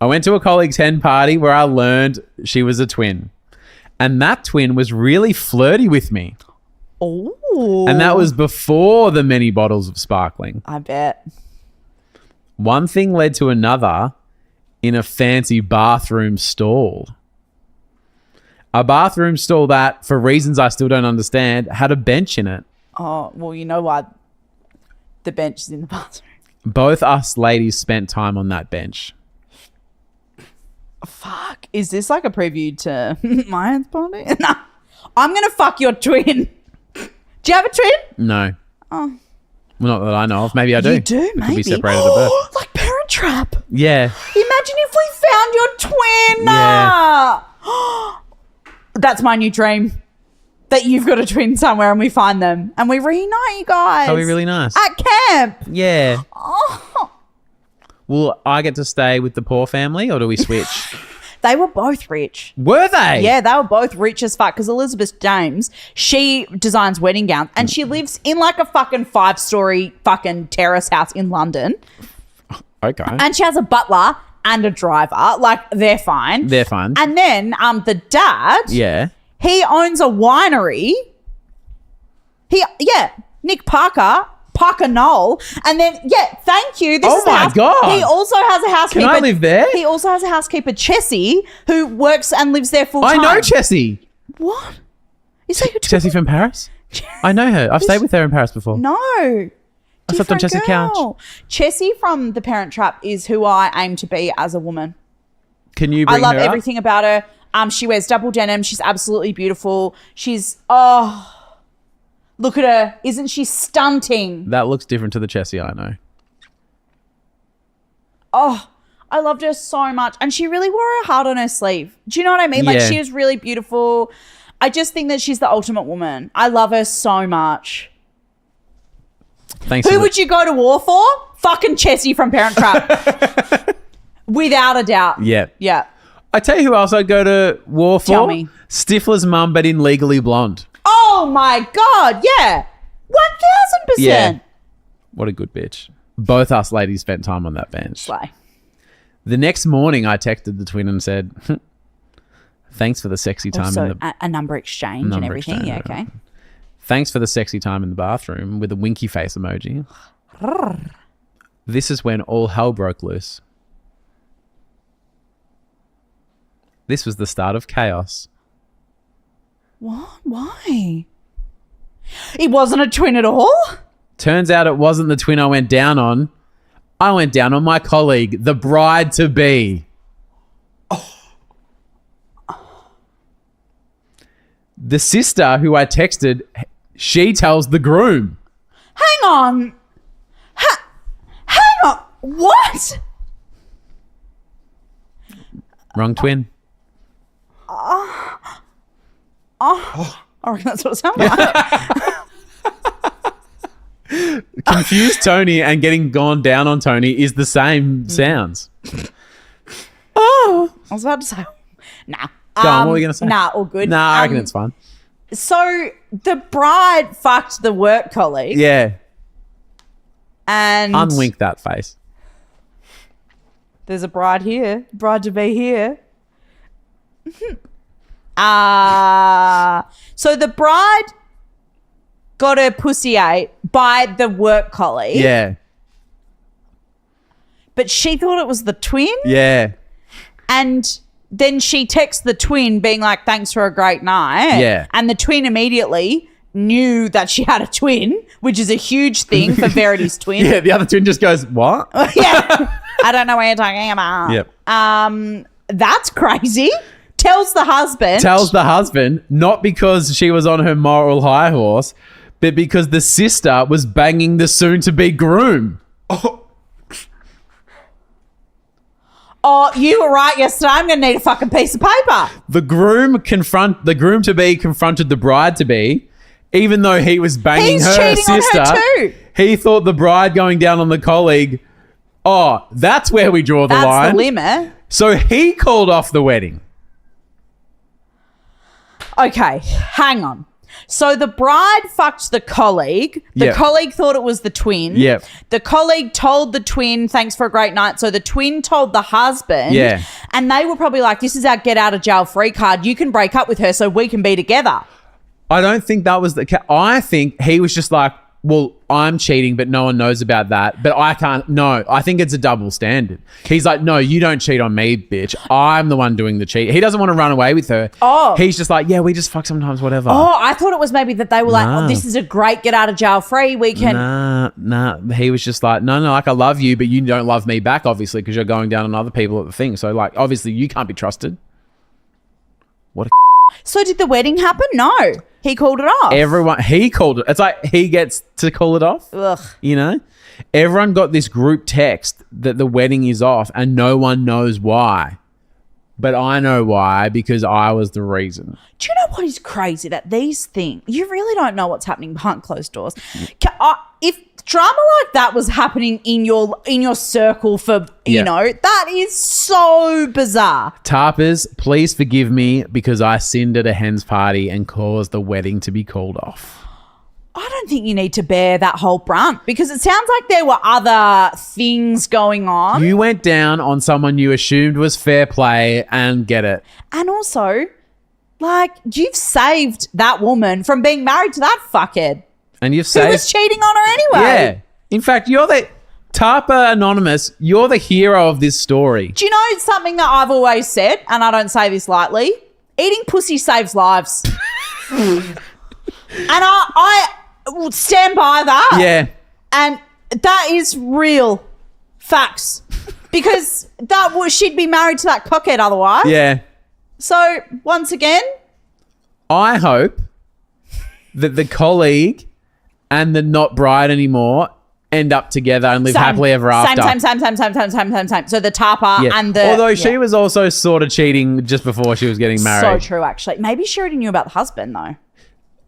I went to a colleague's hen party where I learned she was a twin. And that twin was really flirty with me. Oh. And that was before the many bottles of sparkling. I bet. One thing led to another in a fancy bathroom stall. A bathroom stall that, for reasons I still don't understand, had a bench in it. Oh, well, you know what? The bench is in the bathroom. Both us ladies spent time on that bench. Fuck. Is this like a preview to my aunt's party? No. I'm going to fuck your twin. Do you have a twin? No. Oh. Well, not that I know of. Maybe I do. You do, We maybe. could be separated at birth. Like Parent Trap. Yeah. Imagine if we found your twin. Yeah. That's my new dream. That you've got a twin somewhere and we find them and we reunite you guys. That'll be really nice. At camp. Yeah. Oh. Will I get to stay with the poor family or do we switch? They were both rich. Were they? Yeah, they were both rich as fuck because Elizabeth James, she designs wedding gowns and she lives in like a fucking 5-story fucking terrace house in London. Okay. And she has a butler and a driver. Like, they're fine. They're fine. And then the dad, Yeah. he owns a winery. Nick Parker Knoll. And then, thank you. This Oh is the my house. God. He also has a housekeeper. Can I live there? He also has a housekeeper, Chessie, who works and lives there full time. I know Chessie. What? Is that your Chessie from Paris? I know her. I've stayed with her in Paris before. No. I slept on Chessie's couch. Chessie from The Parent Trap is who I aim to be as a woman. Can you I bring love her up? everything about her. She wears double denim. She's absolutely beautiful. She's, look at her. Isn't she stunting? That looks different to the Chessie I know. Oh, I loved her so much. And she really wore her heart on her sleeve. Do you know what I mean? Like, Yeah. she was really beautiful. I just think that she's the ultimate woman. I love her so much. Thanks. Who would you go to war for? Fucking Chessie from Parent Trap. Without a doubt. Yeah. Yeah. I tell you who else I'd go to war for. Tell me. Stifler's mum, but in Legally Blonde. Oh my God. Yeah. 1000%. Yeah. What a good bitch. Both us ladies spent time on that bench. Slay. The next morning, I texted the twin and said, thanks for the sexy time Also, in the a number exchange and Number everything. exchange, Yeah, okay. Thanks for the sexy time in the bathroom with a winky face emoji. This is when all hell broke loose. This was the start of chaos. What? Why? It wasn't a twin at all? Turns out it wasn't the twin I went down on. I went down on my colleague, the bride-to-be. The sister who I texted, she tells the groom. Hang on. Hang on. What? Wrong twin. I reckon that's what it sounded like. Confused Toni and getting gone down on Toni is the same sounds. I was about to say, nah. Go on, what were you going to say? Nah, all good. Nah, I reckon it's fine. So the bride fucked the work colleague. Yeah. And Unwink that face. there's a bride here. Bride to be here. So the bride got her pussy ate by the work colleague. Yeah. But she thought it was the twin. Yeah. And then she texts the twin being like, thanks for a great night. Yeah. And the twin immediately knew that she had a twin, which is a huge thing for Verity's twin. Yeah, the other twin just goes, what? Yeah. I don't know what you're talking about. Yep. That's crazy. Tells the husband, not because she was on her moral high horse, but because the sister was banging the soon-to-be groom. Oh, you were right yesterday. I'm going to need a fucking piece of paper. The groom-to-be confronted the bride-to-be, even though he was banging He's her cheating on sister. her too. He thought the bride going down on the colleague, oh, that's where we draw the line. That's the limit. So he called off the wedding. Okay, hang on. So the bride fucked the colleague. The colleague thought it was the twin. Yep. The colleague told the twin, thanks for a great night. So the twin told the husband. Yeah. And they were probably like, this is our get out of jail free card. You can break up with her so we can be together. I don't think that was I think he was just like, well, I'm cheating, but no one knows about that. But I can't. No, I think it's a double standard. He's like, no, you don't cheat on me, bitch. I'm the one doing the cheat. He doesn't want to run away with her. Oh. He's just like, yeah, we just fuck sometimes, whatever. Oh, I thought it was maybe that they were like, oh, this is a great get out of jail free. We can. Nah. He was just like, no, like I love you, but you don't love me back, obviously, because you're going down on other people at the thing. So, like, obviously, you can't be trusted. What a So did the wedding happen? No. He called it off. He called it. It's like he gets to call it off. Ugh. You know? Everyone got this group text that the wedding is off and no one knows why. But I know why, because I was the reason. Do you know what is crazy? That these things, you really don't know what's happening behind closed doors. If drama like that was happening in your circle for, you know, that is so bizarre. Tarpers, please forgive me because I sinned at a hen's party and caused the wedding to be called off. I don't think you need to bear that whole brunt because it sounds like there were other things going on. You went down on someone you assumed was fair play and get it. And also, like, you've saved that woman from being married to that fuckhead. And you've Who saved... was cheating on her anyway. Yeah. In fact, you're the... Tarpa Anonymous, you're the hero of this story. Do you know something that I've always said, and I don't say this lightly? Eating pussy saves lives. And I will stand by that. Yeah. And that is real facts. Because she'd be married to that cockhead otherwise. Yeah. So, once again... I hope that the colleague and the not bride anymore end up together and live happily ever after. Same. So the tarpa and the... Although she was also sort of cheating just before she was getting married. So true, actually. Maybe she already knew about the husband, though.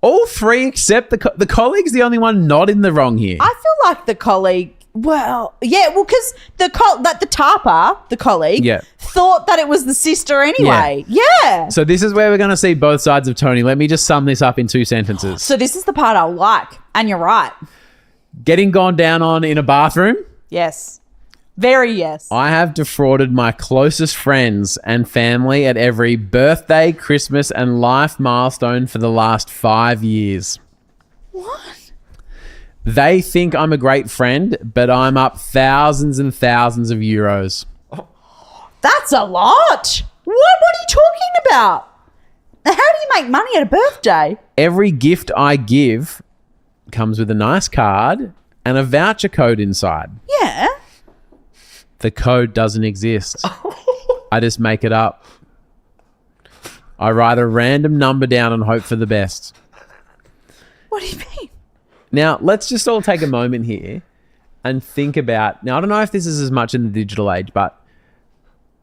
All three except the colleague's the only one not in the wrong here. I feel like the colleague... because the tarpa, the colleague, thought that it was the sister anyway. Yeah. So this is where we're going to see both sides of Toni. Let me just sum this up in 2 sentences. So this is the part I like, and you're right. Getting gone down on in a bathroom. Yes. Very yes. I have defrauded my closest friends and family at every birthday, Christmas, and life milestone for the last 5 years. What? They think I'm a great friend, but I'm up thousands and thousands of euros. That's a lot. What are you talking about? How do you make money at a birthday? Every gift I give comes with a nice card and a voucher code inside. Yeah. The code doesn't exist. I just make it up. I write a random number down and hope for the best. What do you mean? Now, let's just all take a moment here and think about... Now, I don't know if this is as much in the digital age, but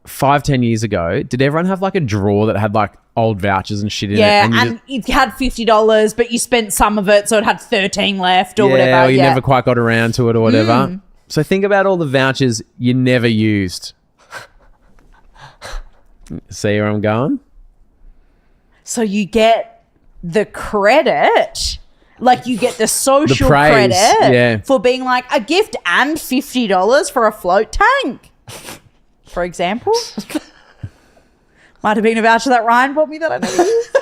5-10 years ago, did everyone have like a drawer that had like old vouchers and shit in it? Yeah, and it had $50, but you spent some of it, so it had 13 left or whatever. Or you never quite got around to it or whatever. So think about all the vouchers you never used. See where I'm going? So you get the credit... Like you get the social praise, credit for being like a gift and $50 for a float tank, for example. Might have been a voucher that Ryan bought me that I never used.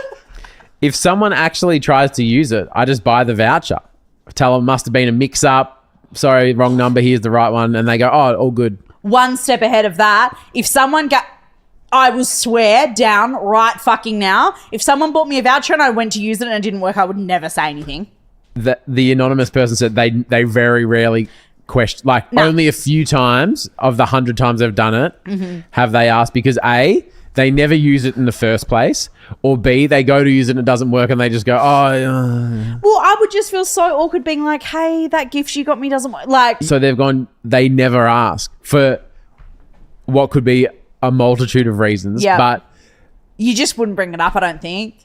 If someone actually tries to use it, I just buy the voucher. I tell them must have been a mix-up. Sorry, wrong number. Here's the right one. And they go, oh, all good. One step ahead of that. If someone I will swear down right fucking now, if someone bought me a voucher and I went to use it and it didn't work, I would never say anything. The anonymous person said they very rarely question, only a few times of the 100 times they've done it have they asked, because A, they never use it in the first place, or B, they go to use it and it doesn't work and they just go, oh. Well, I would just feel so awkward being like, hey, that gift you got me doesn't work. So they never ask for what could be a multitude of reasons, but you just wouldn't bring it up, I don't think.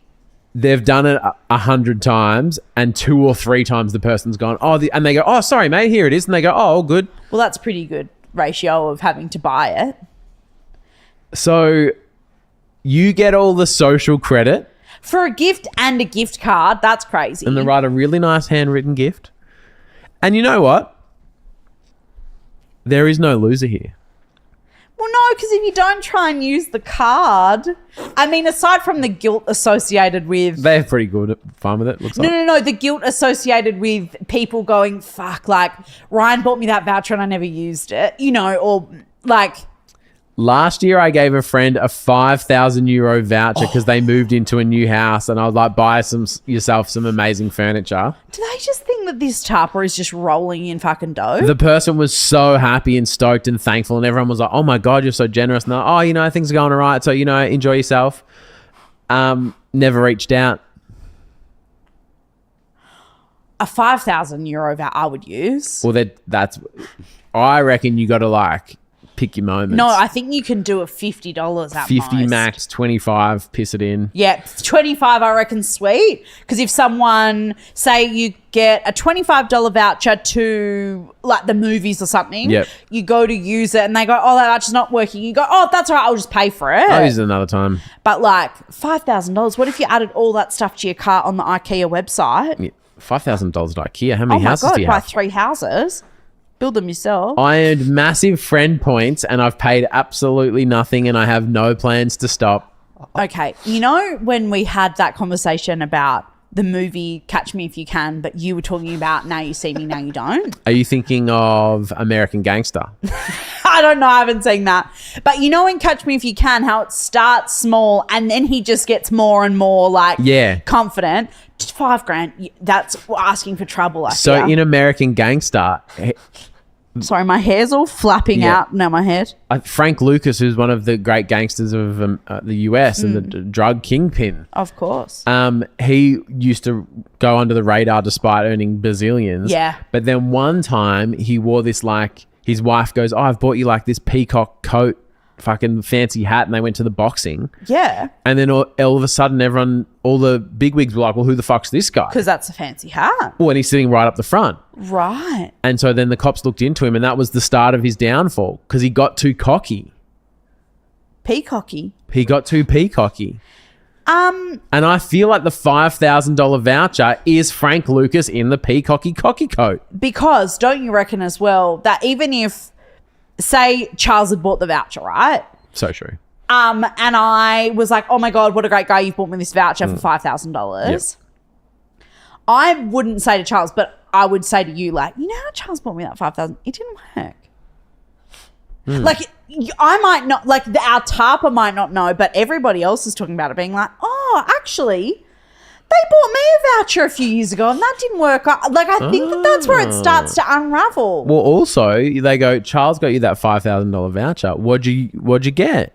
They've done it 100 times and 2 or 3 times the person's gone, and they go, oh, sorry, mate, here it is. And they go, oh, all good. Well, that's a pretty good ratio of having to buy it. So you get all the social credit For a gift and a gift card, that's crazy. And they write a really nice handwritten gift. And you know what? There is no loser here. Well, no, because if you don't try and use the card, I mean, aside from the guilt associated with... They're pretty good at fun with it, looks like. No. The guilt associated with people going, fuck, like, Ryan bought me that voucher and I never used it, you know, or like... Last year, I gave a friend a €5,000 voucher because they moved into a new house, and I was like, buy yourself some amazing furniture. Do they just think that this tapper is just rolling in fucking dough? The person was so happy and stoked and thankful, and everyone was like, oh my God, you're so generous. And things are going all right, so, enjoy yourself. Never reached out. A €5,000 voucher I would use. Well, I reckon you got to pick your moments. No, I think you can do a $50 at 50 most. max, 25, piss it in. Yeah, 25 I reckon sweet. Because if someone, say you get a $25 voucher to like the movies or something, yep. You go to use it and they go, oh, that voucher's not working. You go, oh, that's all right, I'll just pay for it. I'll use it another time. But like $5,000, what if you added all that stuff to your cart on the IKEA website? Yeah, $5,000 at IKEA. How many houses do you buy have? 3 houses. Build them yourself. I earned massive friend points and I've paid absolutely nothing and I have no plans to stop. Okay. You know when we had that conversation about the movie Catch Me If You Can, but you were talking about Now You See Me, Now You Don't? Are you thinking of American Gangster? I don't know. I haven't seen that. But you know in Catch Me If You Can how it starts small and then he just gets more and more confident. Just $5,000. That's asking for trouble. I So fear. in American Gangster... Sorry, my hair's all flapping out now my head. Frank Lucas, who's one of the great gangsters of the US and the drug kingpin. Of course. He used to go under the radar despite earning bazillions. Yeah. But then one time he wore this his wife goes, oh, I've bought you this peacock coat, fucking fancy hat, and they went to the boxing. Yeah. And then all of a sudden all the bigwigs were like, well, who the fuck's this guy? Because that's a fancy hat. Well, and he's sitting right up the front. Right. And so then the cops looked into him and that was the start of his downfall because he got too cocky. Peacocky. He got too peacocky. And I feel like the $5,000 voucher is Frank Lucas in the peacocky cocky coat. Because don't you reckon as well that even if, say, Charles had bought the voucher, right? So true. And I was like, oh my God, what a great guy. You've bought me this voucher for $5,000. Yep. I wouldn't say to Charles, but I would say to you, you know how Charles bought me that $5,000? It didn't work. I might not, our tarper might not know, but everybody else is talking about it being like, oh, actually, they bought me a voucher a few years ago and that didn't work. I think that's where it starts to unravel. Well, also, they go, Charles got you that $5,000 voucher. What'd you get?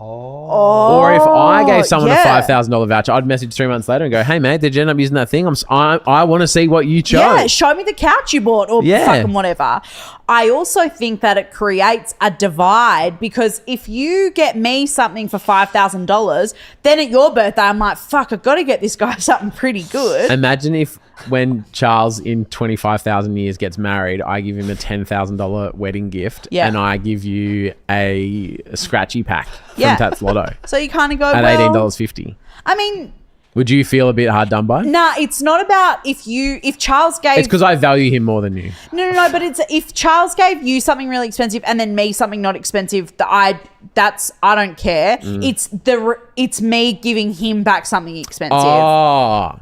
Oh, or if I gave someone a $5,000 voucher, I'd message 3 months later and go, hey, mate, did you end up using that thing? I want to see what you chose. Yeah, show me the couch you bought or fucking whatever. I also think that it creates a divide because if you get me something for $5,000, then at your birthday, I'm like, fuck, I've got to get this guy something pretty good. Imagine if when Charles in 25,000 years gets married, I give him a $10,000 wedding gift and I give you a scratchy pack from Tats Lotto. So you kind of go, at $18.50. I mean... Would you feel a bit hard done by? Nah, it's not about if Charles gave... It's because I value him more than you. No, but it's if Charles gave you something really expensive and then me something not expensive, I don't care. It's me giving him back something expensive. Oh.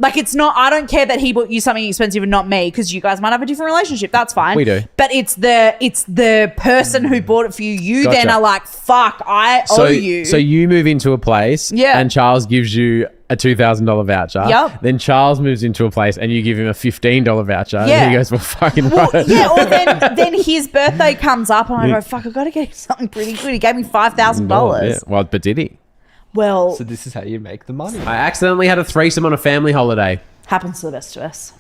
It's not, I don't care that he bought you something expensive and not me because you guys might have a different relationship. That's fine. We do. But it's the person who bought it for you. You then are like, fuck, I owe you. So you move into a place and Charles gives you a $2,000 voucher. Yep. Then Charles moves into a place and you give him a $15 voucher. Yeah. And he goes, well, fucking right. Yeah, or then his birthday comes up and I go, fuck, I've got to get him something pretty good. He gave me $5,000. Oh, yeah. Well, but did he? Well, so this is how you make the money. I accidentally had a threesome on a family holiday. Happens to the best of us.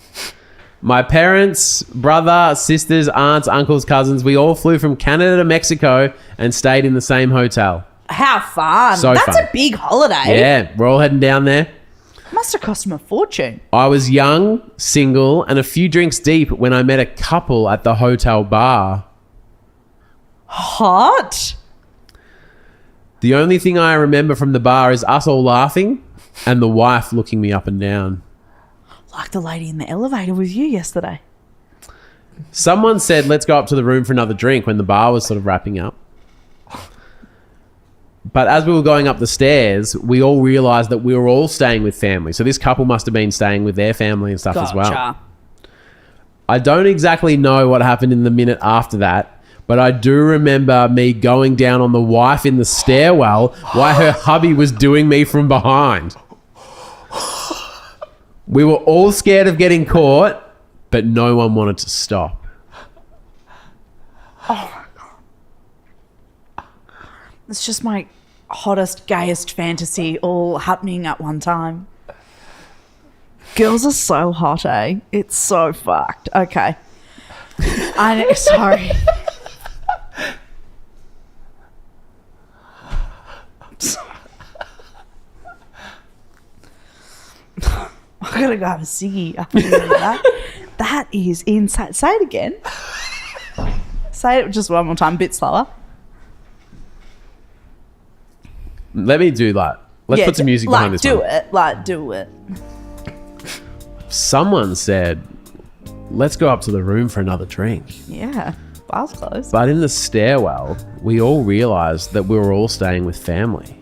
My parents, brother, sisters, aunts, uncles, cousins, we all flew from Canada to Mexico and stayed in the same hotel. How fun. So That's fun. a big holiday. Yeah, we're all heading down there. Must have cost him a fortune. I was young, single, and a few drinks deep when I met a couple at the hotel bar. Hot. The only thing I remember from the bar is us all laughing and the wife looking me up and down. Like the lady in the elevator with you yesterday. Someone said, let's go up to the room for another drink when the bar was sort of wrapping up. But as we were going up the stairs, we all realised that we were all staying with family. So this couple must have been staying with their family and stuff as well. I don't exactly know what happened in the minute after that, but I do remember me going down on the wife in the stairwell while her hubby was doing me from behind. We were all scared of getting caught, but no one wanted to stop. Oh my God. It's just my hottest, gayest fantasy all happening at one time. Girls are so hot, eh? It's so fucked. Okay. I know, sorry. I gotta go have a ciggy after that. That is insane. Say it again. Say it just one more time, a bit slower. Let me do that. Let's put some music behind this do one. Do it. Someone said, let's go up to the room for another drink. Yeah, bar's closed. But in the stairwell, we all realised that we were all staying with family.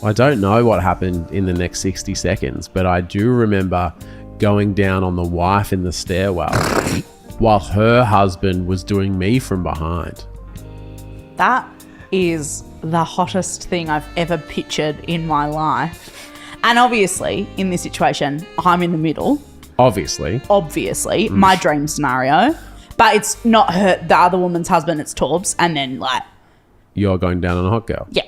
I don't know what happened in the next 60 seconds, but I do remember going down on the wife in the stairwell while her husband was doing me from behind. That is the hottest thing I've ever pictured in my life. And obviously, in this situation, I'm in the middle. Obviously, my dream scenario. But it's not the other woman's husband, it's Torbs. And then, like... You're going down on a hot girl? Yeah.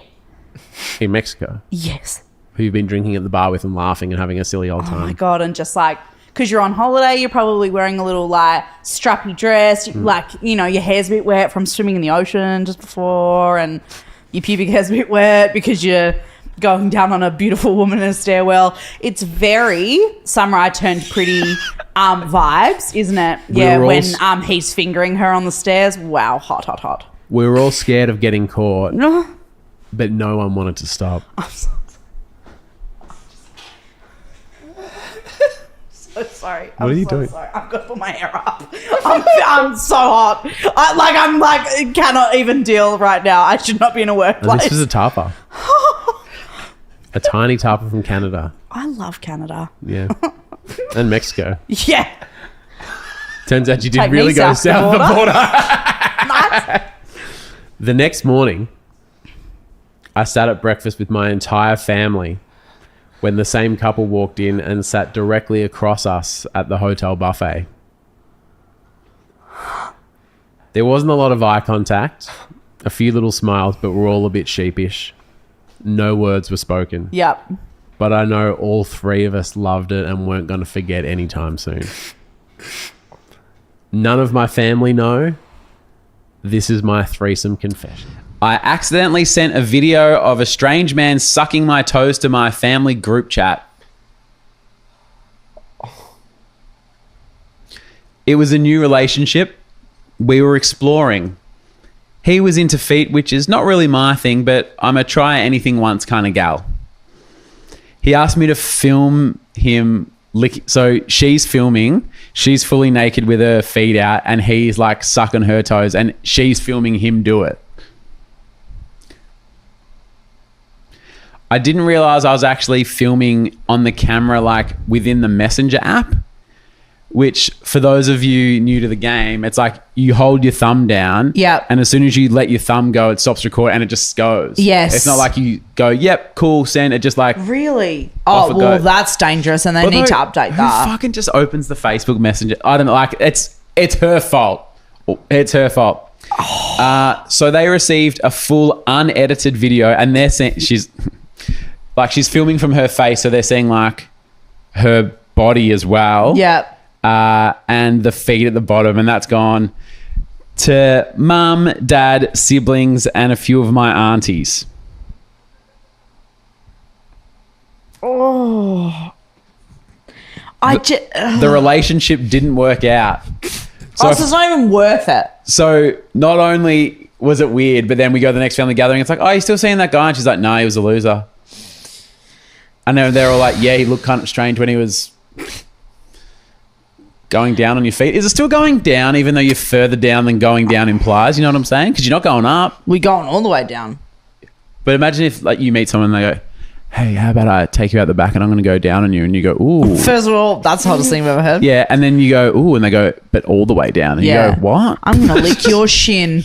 In Mexico? Yes. Who you've been drinking at the bar with and laughing and having a silly old time. Oh, my God. And just, like... Because you're on holiday, you're probably wearing a little, like, strappy dress. Like, you know, your hair's a bit wet from swimming in the ocean just before. And your pubic hair's a bit wet because you're going down on a beautiful woman in a stairwell. It's very Summer I Turned Pretty vibes, isn't it? Yeah, when he's fingering her on the stairs. Wow, hot. We were all scared of getting caught, No. but no one wanted to stop. I'm so sorry. What are you doing? Sorry. I've got to put my hair up. I'm so hot. I cannot even deal right now. I should not be in a workplace. And this was a tarpa. A tiny tarpa from Canada. I love Canada. Yeah. And Mexico. Yeah. Turns out you did Take me really go south of the border. Nice. The next morning, I sat at breakfast with my entire family when the same couple walked in and sat directly across us at the hotel buffet. There wasn't a lot of eye contact, a few little smiles, but we're all a bit sheepish. No words were spoken. Yep. But I know all three of us loved it and weren't going to forget anytime soon. None of my family know. This is my threesome confession. I accidentally sent a video of a strange man sucking my toes to my family group chat. It was a new relationship. We were exploring. He was into feet, which is not really my thing, but I'm a try anything once kind of gal. He asked me to film him lick. So she's filming. She's fully naked with her feet out and he's like sucking her toes and she's filming him do it. I didn't realize I was actually filming on the camera like within the Messenger app, which for those of you new to the game, it's like you hold your thumb down. Yep. And as soon as you let your thumb go, it stops recording and it just goes. Yes. It's not like you go, yep, cool, send. It just like... Really? Off Oh, it well, goes. that's dangerous and they need to update Who that. fucking just opens the Facebook Messenger? I don't know. Like, it's her fault. It's her fault. Oh. So they received a full unedited video and they're saying... She's filming from her face, so they're seeing like her body as well. Yep. And the feet at the bottom, and that's gone to mum, dad, siblings, and a few of my aunties. Oh. The relationship didn't work out. So it's not even worth it. So not only was it weird, but then we go to the next family gathering. It's like, oh, you still seeing that guy? And she's like, no, he was a loser. And they're all like, yeah, he looked kind of strange when he was going down on your feet. Is it still going down even though you're further down than going down implies? You know what I'm saying? Because you're not going up. We're going all the way down. But imagine if like you meet someone and they go, hey, how about I take you out the back and I'm going to go down on you, and you go, ooh. First of all, that's the hottest thing I've ever heard. Yeah, and then you go, ooh, and they go, but all the way down. And you go, what? I'm going to lick your shin.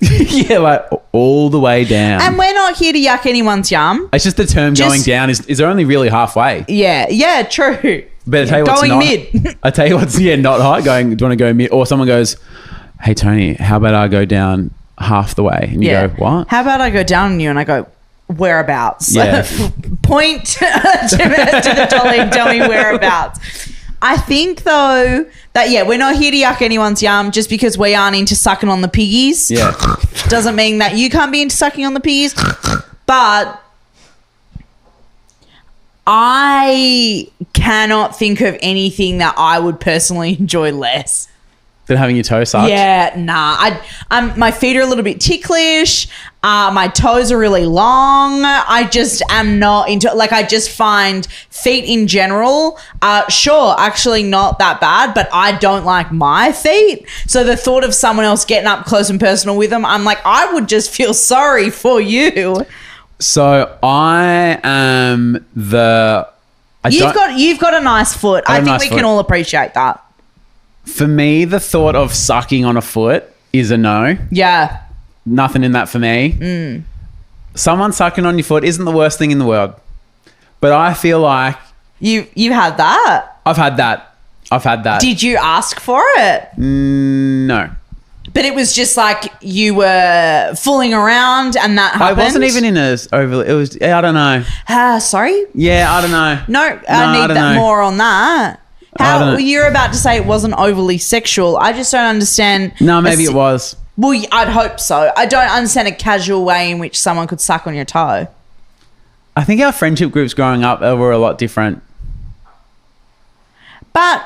Yeah, like all the way down. And we're not here to yuck anyone's yum. It's just the term going down is only really halfway. Yeah, true. But I tell you what's going not, mid. I tell you what's not high. Going, do you want to go mid? Or someone goes, hey Tony, how about I go down half the way? And you go, what? How about I go down on you? And I go, whereabouts? Yeah. Point to the dolly and tell me whereabouts. I think though that we're not here to yuck anyone's yum. Just because we aren't into sucking on the piggies, doesn't mean that you can't be into sucking on the piggies. But I cannot think of anything that I would personally enjoy less than having your toe sucked. Yeah, nah. My feet are a little bit ticklish. My toes are really long. I just am not into it. Like, I just find feet in general, sure, actually not that bad, but I don't like my feet. So the thought of someone else getting up close and personal with them, I'm like, I would just feel sorry for you. So I am You've got a nice foot. I think we can all appreciate that. For me, the thought of sucking on a foot is a no. Yeah. Nothing in that for me. Someone sucking on your foot isn't the worst thing in the world. But I feel like... You've had that? I've had that. Did you ask for it? No. But it was just like you were fooling around and that happened? I wasn't even in a overly... It was... I don't know. Sorry? Yeah, I don't know. No, I need more on that. How you're about to say it wasn't overly sexual. I just don't understand. No, maybe it was. Well, I'd hope so. I don't understand a casual way in which someone could suck on your toe. I think our friendship groups growing up were a lot different. But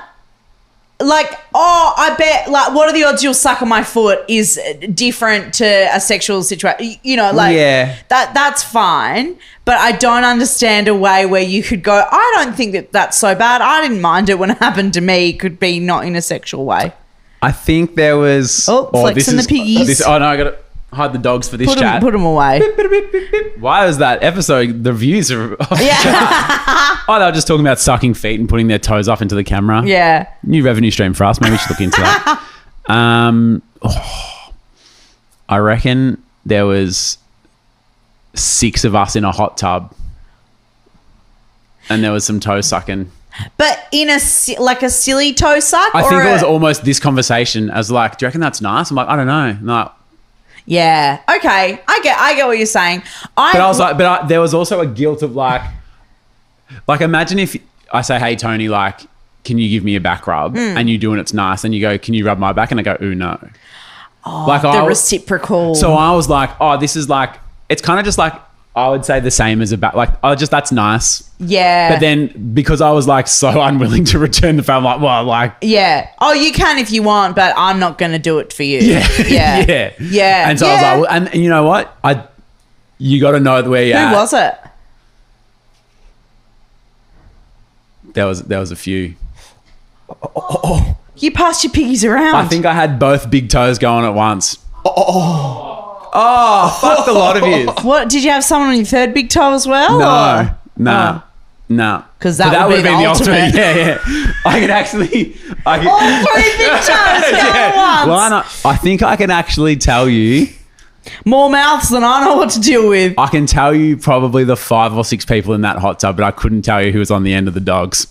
like, I bet, like, what are the odds you'll suck on my foot is different to a sexual situation. You know, like, that's fine. But I don't understand a way where you could go, I don't think that that's so bad. I didn't mind it when it happened to me. It could be not in a sexual way. I think there was... flexing the piggies. No, I got to hide the dogs for this chat. Put them away. Why was that episode? The views are... they were just talking about sucking feet and putting their toes up into the camera. Yeah. New revenue stream for us. Maybe we should look into that. I reckon there was 6 of us in a hot tub and there was some toe sucking. But in a silly toe suck? I think it was almost this conversation as like, do you reckon that's nice? I'm like, I don't know. No. Yeah. Okay. I get what you're saying. But I was like, there was also a guilt of like imagine if I say, hey, Tony, like, can you give me a back rub? And you do and it's nice. And you go, can you rub my back? And I go, ooh, no. Oh, like the reciprocal. So I was like, this is like, it's kind of just like, I would say the same as a back. Like, that's nice. Yeah. But then because I was like so unwilling to return the favor, I'm like, well, like. Yeah. Oh, you can if you want, but I'm not going to do it for you. Yeah. Yeah. Yeah. And so I was like, well, and you know what? You got to know where you're at. Who was it? There was a few. You passed your piggies around. I think I had both big toes going at once. Fuck the lot of you. What, did you have someone on your third big toe as well? No. Because that would have been the ultimate. Yeah. I could actually... All 3 big toes at once. Why not? I think I can actually tell you... More mouths than I know what to deal with. I can tell you probably the 5 or 6 people in that hot tub, but I couldn't tell you who was on the end of the dogs.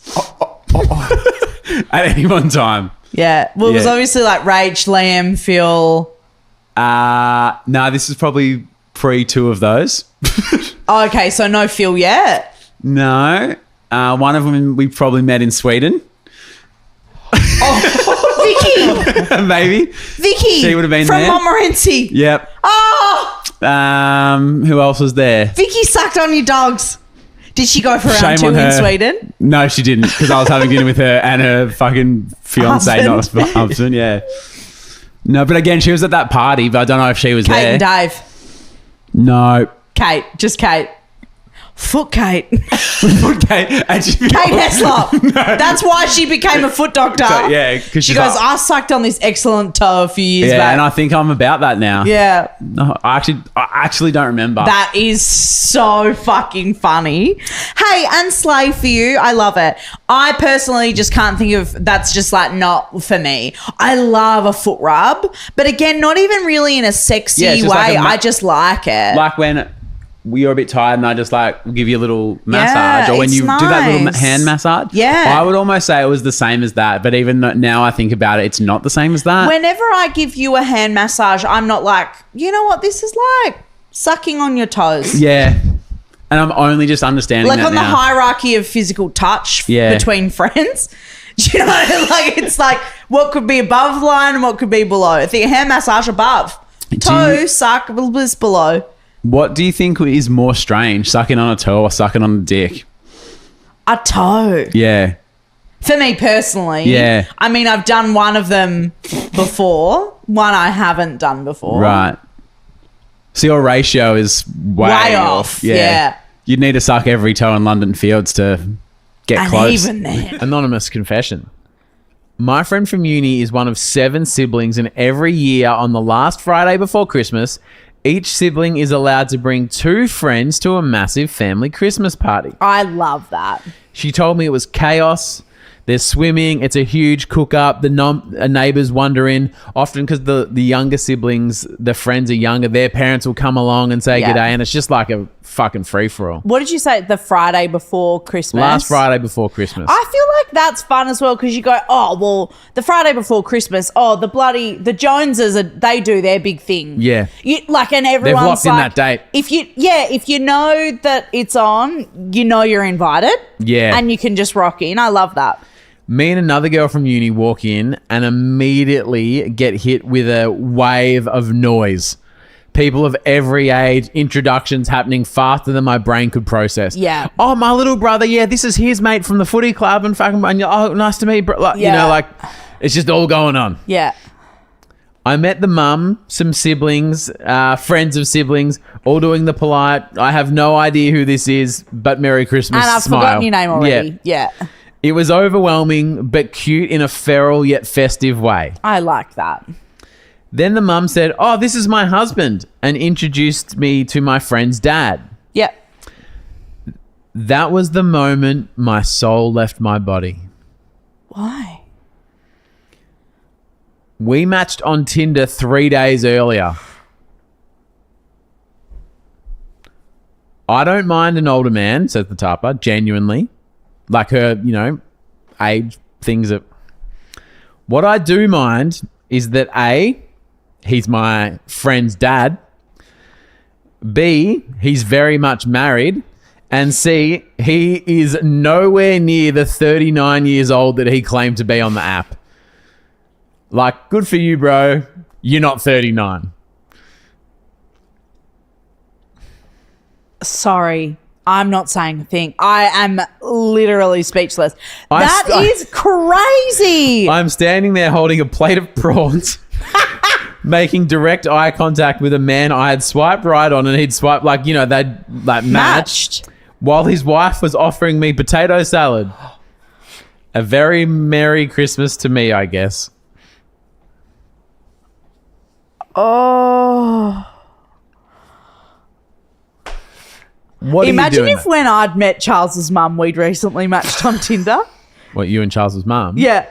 At any one time. Yeah. Well, it was obviously like Rach, Liam, Phil... No, this is probably pre-2 of those. Okay, so no Phil yet? No. One of them we probably met in Sweden. Vicky! Maybe. Vicky! She would have been from there. From Montmorency. Yep. Oh! Who else was there? Vicky sucked on your dogs. Did she go for round 2 in Sweden? No, she didn't, because I was having dinner with her and her fucking fiance, not husband. Yeah. No, but again, she was at that party, but I don't know if she was there. Kate and Dave. No. Kate. Just Kate. Foot Kate. Okay, and she Kate Heslop. That's why she became a foot doctor. So, yeah, because She goes, I sucked on this excellent toe a few years yeah, back. and I think I'm about that now. Yeah. No, I actually don't remember. That is so fucking funny. Hey, and slay for you. I love it. I personally just can't think of, that's just like not for me. I love a foot rub, but again, not even really in a sexy Yeah, it's way. just like I just like it. like when you're a bit tired and I just like give you a little massage, or when it's you do that little nice. hand massage. Yeah. I would almost say it was the same as that, but even now I think about it, it's not the same as that. Whenever I give you a hand massage, I'm not like, you know what, this is like sucking on your toes. Yeah. And I'm only just understanding Like that on now. the hierarchy of physical touch Yeah. between friends. Do you know, like it's like what could be above the line and what could be below. I think a hand massage above. Toe, suck, is below. What do you think is more strange, sucking on a toe or sucking on a dick? A toe. Yeah. For me personally. Yeah. I mean, I've done one of them before. One I haven't done before. Right. So your ratio is way off. Yeah. You'd need to suck every toe in London Fields to get And close. even then. Anonymous confession. My friend from uni is one of 7 siblings, and every year on the last Friday before Christmas, each sibling is allowed to bring 2 friends to a massive family Christmas party. I love that. She told me it was chaos. There's swimming. It's a huge cook-up. The neighbours wander in. Often because the younger siblings, the friends are younger, their parents will come along and say Yeah. g'day, and it's just like a fucking free-for-all. What did you say? The Friday before Christmas? Last Friday before Christmas. I feel like that's fun as well because you go, oh, well, the Friday before Christmas, the Joneses, they do their big thing. Yeah. And everyone's locked in like, that date. If you know that it's on, you know you're invited. Yeah. And you can just rock in. I love that. Me and another girl from uni walk in and immediately get hit with a wave of noise. People of every age, introductions happening faster than my brain could process. Yeah. Oh, my little brother. Yeah, this is his mate from the footy club and fucking. And you're, oh, nice to meet you, bro. Like, Yeah. You know, like it's just all going on. Yeah. I met the mum, some siblings, friends of siblings, all doing the polite. I have no idea who this is, but Merry Christmas. And I've smile. forgotten your name already. Yeah. It was overwhelming, but cute in a feral yet festive way. I like that. Then the mum said, oh, this is my husband, and introduced me to my friend's dad. Yep. That was the moment my soul left my body. Why? We matched on Tinder 3 days earlier. I don't mind an older man, says the Tapa, genuinely. Like her, age, things that... What I do mind is that A, he's my friend's dad. B, he's very much married. And C, he is nowhere near the 39 years old that he claimed to be on the app. Like, good for you, bro. You're not 39. Sorry. I'm not saying a thing. I am literally speechless. I That st- is crazy. I'm standing there holding a plate of prawns, making direct eye contact with a man I had swiped right on, and he'd swiped they'd matched. While his wife was offering me potato salad. A very Merry Christmas to me, I guess. Oh. What Imagine are you doing? if when I'd met Charles's mum, we'd recently matched on Tinder. What, you and Charles's mum? Yeah.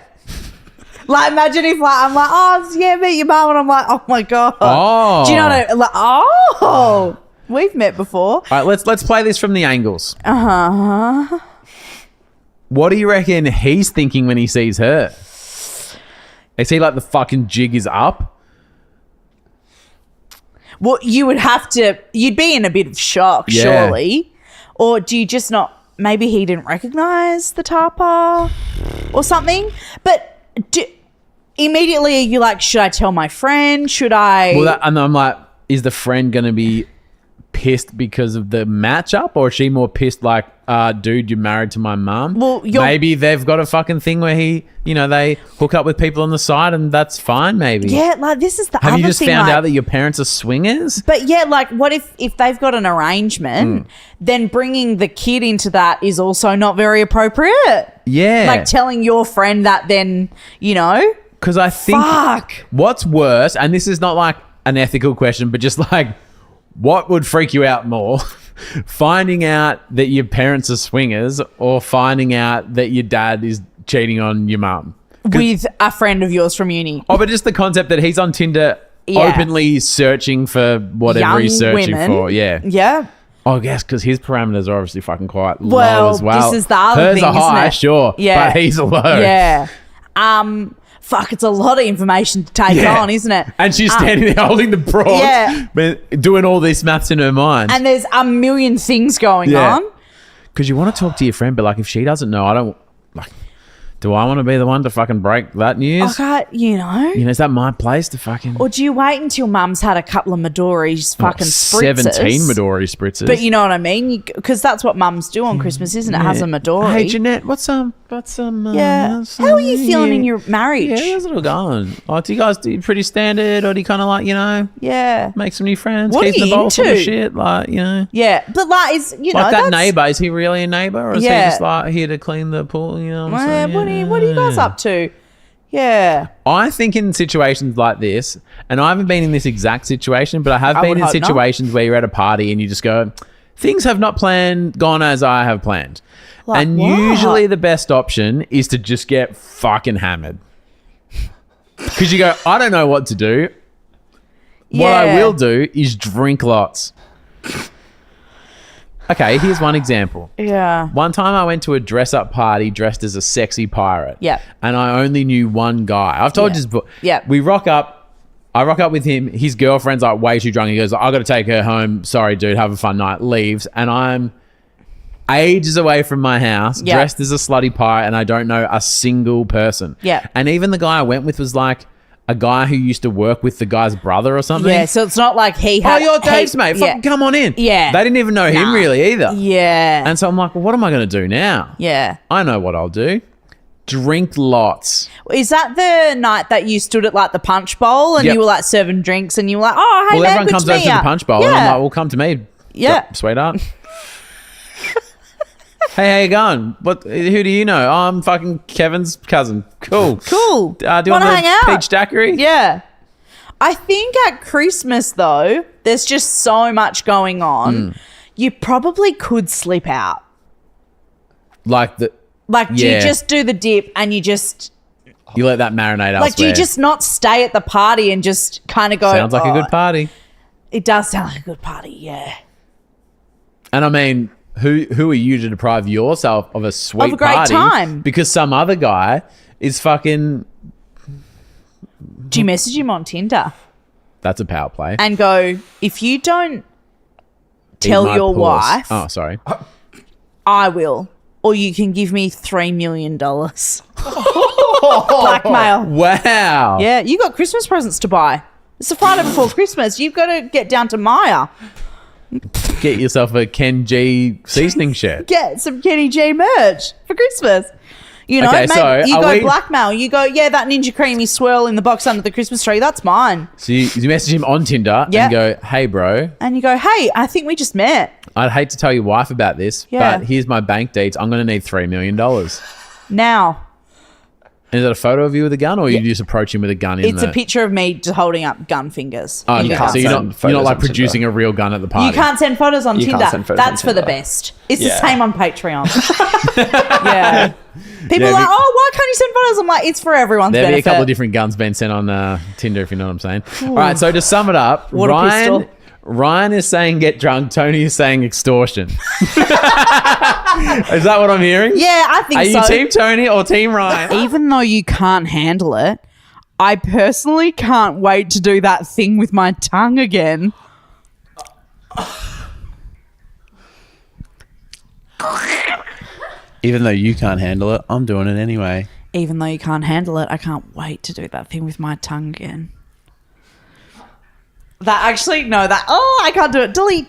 Like, imagine if I'm like, oh, yeah, meet your mum. And I'm like, oh, my God. Oh. Do you know what I mean? Like, oh, we've met before. All right, let's play this from the angles. Uh-huh. What do you reckon he's thinking when he sees her? Is he like the fucking jig is up? Well, you'd be in a bit of shock, Yeah. surely. Or do you just not, maybe he didn't recognize the Tapa or something? But immediately are you like, should I tell my friend? Should I? Well, and I'm like, is the friend going to be pissed because of the matchup, or is she more pissed like, dude, you're married to my mum? Well, maybe they've got a fucking thing where they hook up with people on the side and that's fine, maybe. Yeah, like this is the Have other you just thing, found like- out that your parents are swingers? But yeah, like what if they've got an arrangement, then bringing the kid into that is also not very appropriate. Yeah. Like telling your friend that then, Because I think fuck. what's worse, and this is not like an ethical question, but just like what would freak you out more? Finding out that your parents are swingers or finding out that your dad is cheating on your mum? With a friend of yours from uni. Oh, but just the concept that he's on Tinder openly searching for whatever Young he's searching women. for. Yeah. Yeah. Oh, yes, because his parameters are obviously fucking quite low Well, as well. this is the other Hers thing, are high, isn't it? sure. Yeah. But he's low. Yeah. Fuck, it's a lot of information to take Yeah. on, isn't it? And she's standing there holding the broad, Yeah. doing all these maths in her mind. And there's a million things going on. Because you want to talk to your friend, but like if she doesn't know, I don't like. Do I want to be the one to fucking break that news? Okay, Is that my place to fucking? Or do you wait until mum's had a couple of Midori's fucking spritzers? 17 Midori spritzers. But you know what I mean? Because that's what mums do on Christmas, isn't it? Has a Midori. Hey Jeanette, what's some? Yeah. How are you feeling in your marriage? Yeah, how's it all going? Oh, do you guys do pretty standard, or do you kind of like Yeah. make some new friends, What are keep the you bowl full of into? shit, like Yeah. But like, is like that that's, neighbour. Is he really a neighbour, or is he Yeah. just like here to clean the pool? You know what I'm saying? What are you guys up to? Yeah. I think in situations like this, and I haven't been in this exact situation, but I have I been would in hope not. situations where you're at a party and you just go, things have not gone as I have planned. Like and what? usually the best option is to just get fucking hammered. Because you go, I don't know what to do. What I Yeah. will do is drink lots. Okay, here's one example. Yeah. One time I went to a dress-up party dressed as a sexy pirate. Yep. And I only knew one guy. I've told Yeah. you this before. Yep. We rock up. I rock up with him. His girlfriend's like way too drunk. He goes, I got to take her home. Sorry, dude. Have a fun night. Leaves. And I'm ages away from my house, Yep. dressed as a slutty pirate, and I don't know a single person. Yep. And even the guy I went with was like a guy who used to work with the guy's brother or something. Yeah. So it's not like he Oh, had. you're Dave's mate. Yeah. Fucking come on in. Yeah. They didn't even know him Nah. really either. Yeah. And so I'm like, well, what am I going to do now? Yeah. I know what I'll do. Drink lots. Is that the night that you stood at like the punch bowl and Yep. you were like serving drinks and you were like, oh, hey, Well, man, everyone good comes to over meet to the ya. punch bowl, Yeah. and I'm like, well, come to me. Yeah. Sweetheart. Hey, how you going? Who do you know? Oh, I'm fucking Kevin's cousin. Cool. Cool. Do you want Wanna the hang out? peach daiquiri? Yeah. I think at Christmas, though, there's just so much going on. You probably could slip out. Like the Like, do Yeah. you just do the dip and you just, you let that marinate elsewhere. like, do you just not stay at the party and just kind of go, sounds like a "Oh, good party. It does sound like a good party, yeah. And I mean, who are you to deprive yourself of a sweet Of a great party time. because some other guy is fucking? Do you message him on Tinder That's a power play. and go, if you don't Eat tell my your puss. wife, Oh, sorry. I will. Or you can give me $3 million. Blackmail. Wow. Yeah, you got Christmas presents to buy. It's the Friday before Christmas. You've got to get down to Maya. Get yourself a Ken G seasoning shirt. Get some Kenny G merch for Christmas. You know, Okay, mate, so you are go we- blackmail. You go, yeah, that Ninja Creamy swirl in the box under the Christmas tree, that's mine. So you message him on Tinder Yeah. and go, hey, bro, And you go, hey, I think we just met. I'd hate to tell your wife about this, Yeah. but here's my bank deets. I'm going to need $3 million. Now, Is it a photo of you with a gun, or you just approach him with a gun in it's there? a picture of me just holding up gun fingers. Oh, You okay. can't So you're send not photos like on Tinder. producing a real gun at the party. You can't send photos on You can't Tinder. send photos on That's for the Tinder. best. It's the Yeah. same on Patreon. Yeah. People Yeah, are like, we- oh, why can't you send photos? I'm like, it's for everyone's There'll be a benefit. couple of different guns being sent on Tinder, if you know what I'm saying. All right, so to sum it up, Water pistol. Ryan is saying get drunk. Tony is saying extortion. Is that what I'm hearing? Yeah, I think Are so. you Team Tony or Team Ryan? Even though you can't handle it, I personally can't wait to do that thing with my tongue again. Even though you can't handle it, I'm doing it anyway. Even though you can't handle it, I can't wait to do that thing with my tongue again. I can't do it. Delete.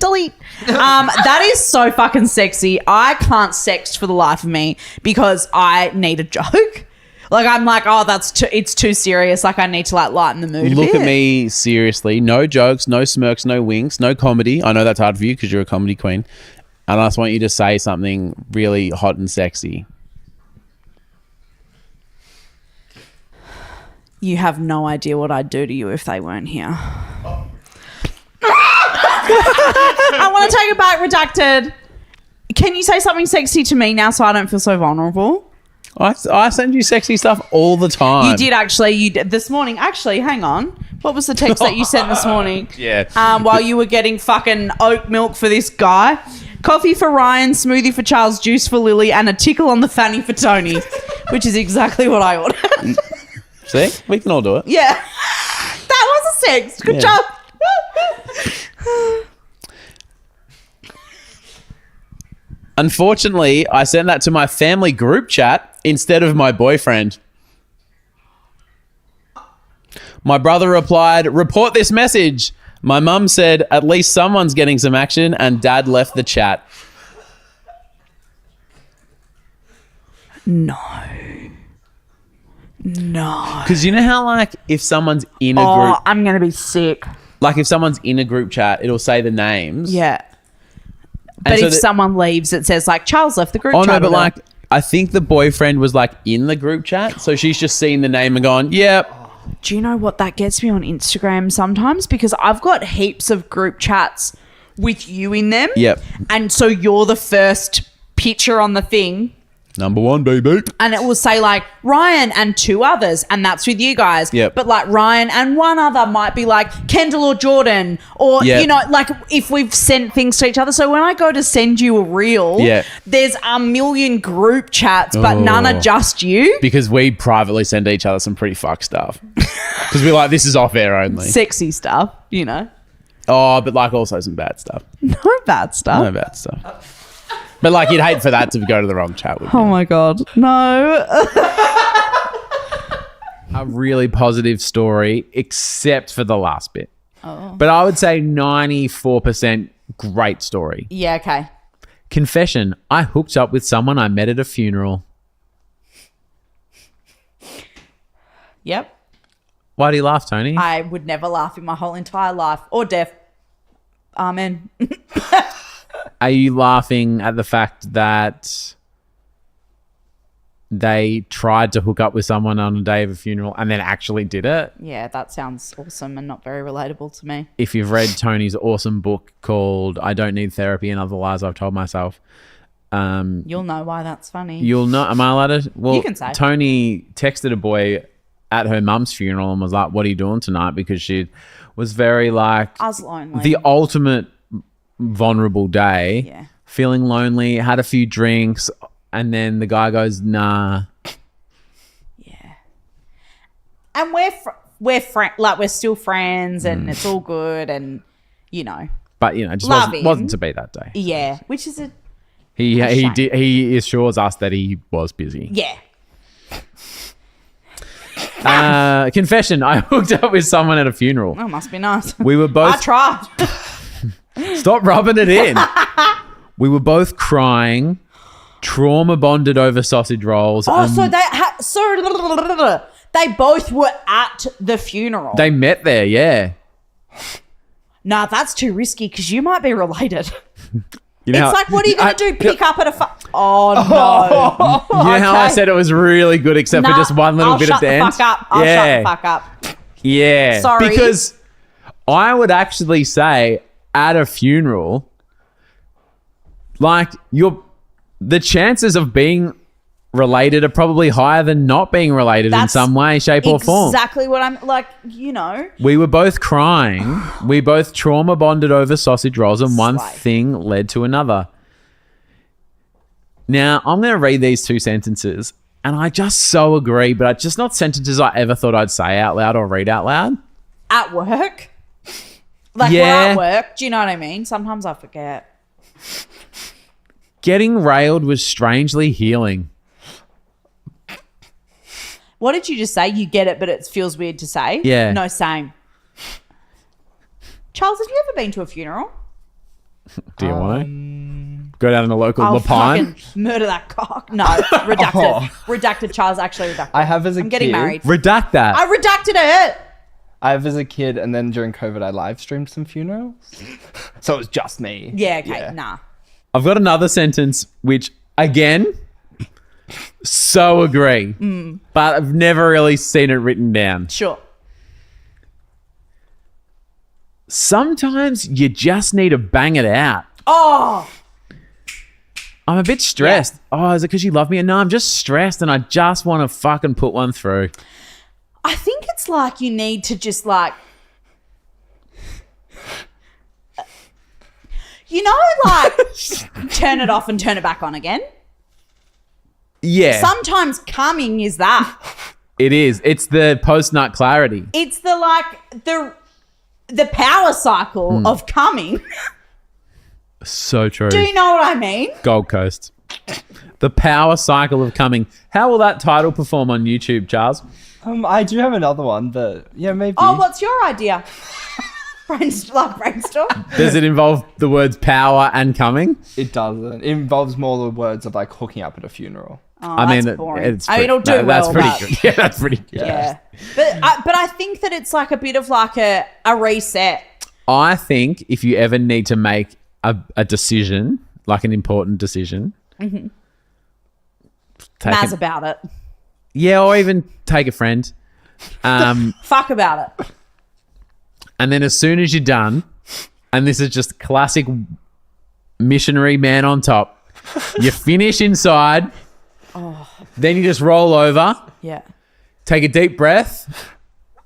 That is so fucking sexy. I can't sext for the life of me because I need a joke. Like, I'm like, oh, it's too serious. Like, I need to like lighten the mood a Look bit. at me seriously. No jokes, no smirks, no winks, no comedy. I know that's hard for you because you're a comedy queen. And I just want you to say something really hot and sexy. You have no idea what I'd do to you if they weren't here. I want to take it back, redacted. Can you say something sexy to me now so I don't feel so vulnerable? I send you sexy stuff all the time. You did actually. You did this morning. Actually, hang on. What was the text that you sent this morning? Yeah. While you were getting fucking oat milk for this guy. Coffee for Ryan, smoothie for Charles, juice for Lily, and a tickle on the fanny for Toni, which is exactly what I ordered. See? We can all do it. Yeah. That was a sex. Good job. Unfortunately, I sent that to my family group chat instead of my boyfriend. My brother replied, "Report this message." My mum said, "At least someone's getting some action," and Dad left the chat. No. Because you know how, like, if someone's in a Oh, group, I'm going to be sick. like if someone's in a group chat, it'll say the names. Yeah. And But so if someone leaves, it says like Charles left the group Oh, chat. no, but or like, I think the boyfriend was like in the group chat. So she's just seen the name and gone, yep. do you know what that gets me on Instagram sometimes? Because I've got heaps of group chats with you in them. Yep. And so you're the first picture on the thing. Number one, baby. And it will say like Ryan and two others, and that's with you guys. Yep. But like Ryan and one other might be like Kendall or Jordan, or Yep. you know, like if we've sent things to each other. So when I go to send you a reel, Yeah. there's a million group chats, but none are just you. Because we privately send to each other some pretty fuck stuff. Because we're like, this is off air only. Sexy stuff, you know. Oh, but like also some bad stuff. No bad stuff. No bad stuff. But like, you'd hate for that to go to the wrong chat with Oh my God. No. A really positive story, except for the last bit. Oh. But I would say 94% great story. Yeah, okay. Confession, I hooked up with someone I met at a funeral. Yep. Why do you laugh, Toni? I would never laugh in my whole entire life. Or deaf. Amen. Are you laughing at the fact that they tried to hook up with someone on a day of a funeral and then actually did it? Yeah, that sounds awesome and not very relatable to me. If you've read Toni's awesome book called I Don't Need Therapy and Other Lies I've Told Myself, You'll know why that's funny. you'll know. Am I allowed to? Well, You can say. Toni texted a boy at her mum's funeral and was like, "What are you doing tonight?" Because she was very like I was lonely. the ultimate vulnerable day. Yeah. Feeling lonely, had a few drinks, and then the guy goes, "Nah." Yeah. And we're still friends, and it's all good, and you know. But you know, it just Love wasn't him. to be that day. Yeah, which is a He shame. did. He assures us that he was busy. yeah. Confession: I hooked up with someone at a funeral. Oh, must be nice. We were I both. tried. Stop rubbing it in. We were both crying, trauma bonded over sausage rolls. Oh, so they both were at the funeral. They met there. Yeah. Nah, that's too risky because you might be related. You know It's like, what are you going to do? Pick up at a Oh, no. You know how I Okay. said it was really good except for Nah, just one little I'll bit shut at the the end? fuck up. I'll shut the fuck up. Yeah. Sorry. Because I would actually say at a funeral, like the chances of being related are probably higher than not being related in That's some way, shape or form. Exactly what I'm like, you know. We were both crying. We both trauma bonded over sausage rolls, and one Slay. thing led to another. Now, I'm going to read these two sentences, and I just so agree, but it's just not sentences I ever thought I'd say out loud or read out loud. At work. Like, Yeah. we're at work. Do you know what I mean? Sometimes I forget. Getting railed was strangely healing. What did you just say? You get it, but it feels weird to say? Yeah. No, same. Charles, have you ever been to a funeral? Do you want to? Go down to the local I'll Lapine? fucking murder that cock. No, redacted. Redacted, Charles, actually redacted. I have as a I'm getting kid. married. Redact that. I redacted it. I have as a kid, and then during COVID, I live streamed some funerals. So it was just me. Yeah, okay, nah. I've got another sentence, which, again, so agree. But I've never really seen it written down. Sure. Sometimes you just need to bang it out. Oh, I'm a bit stressed. Oh, is it because you love me? No, I'm just stressed and I just want to fucking put one through. I think it's like you need to just like, you know, like turn it off and turn it back on again. Yeah, Sometimes coming is that. it is. It's the post-nut clarity. It's the like the power cycle of coming. So true. Do you know what I mean? Gold Coast. The power cycle of coming. How will that title perform on YouTube, Charles? I do have another one, but yeah, maybe. Oh, what's your idea? Brainstorm? Does it involve the words power and coming? It doesn't. It involves more the words of like hooking up at a funeral. Oh, I mean, that's boring. it's It'll do well. That's pretty but- good. Yeah, that's pretty good. Yeah. But I think that it's like a bit of like a reset. I think if you ever need to make a decision, like an important decision, take Maz it- about it. yeah, or even take a friend. Fuck about it. And then as soon as you're done, and this is just classic missionary man on top, you finish inside, then you just roll over, Yeah. take a deep breath,